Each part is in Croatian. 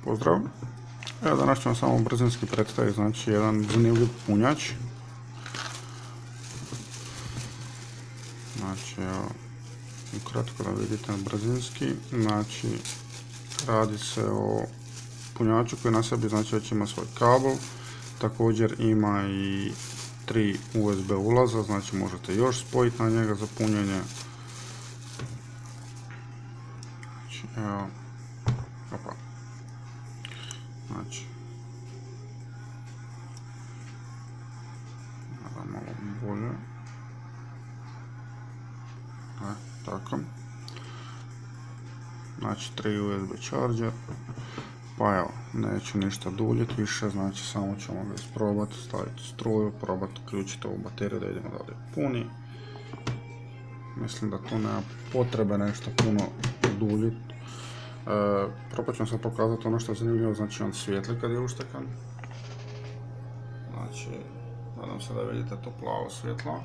Pozdrav! Evo danas ću vam samo brzinski predstaviti, znači jedan zanimljiv punjač. Znači evo, ukratko da vidite brzinski, znači radi se o punjaču koji na sebi znači već ima svoj kabel, također ima i 3 USB ulaza, znači možete još spojiti na njega za punjenje. Znači evo, opa. Znači, malo bolje, tako, znači 3 USB charger, pa evo, neću ništa duljiti više, znači samo ćemo ga isprobati, staviti struju, probati uključiti ovu bateriju da idemo dalje puni. Mislim da tu nema potrebe nešto puno duljiti. Probat ću vam sad pokazati ono što je zanimljivo, znači on svijetli kad je uštekan. Znači, nadam se da vidite to plavo svjetlo.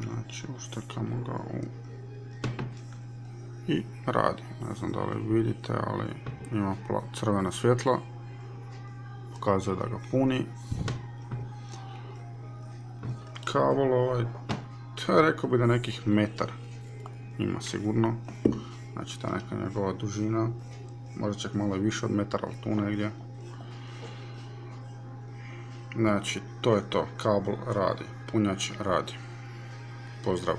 Znači, uštekamo ga i radi. Ne znam da li vidite, ali ima crveno svjetlo. Pokazuje da ga puni. Kabel ovaj, rekao bi da nekih metar ima sigurno, znači ta neka njegova dužina, možda čak malo više od metara, ali tu negdje. Znači to je to, kabel radi, punjač radi. Pozdrav!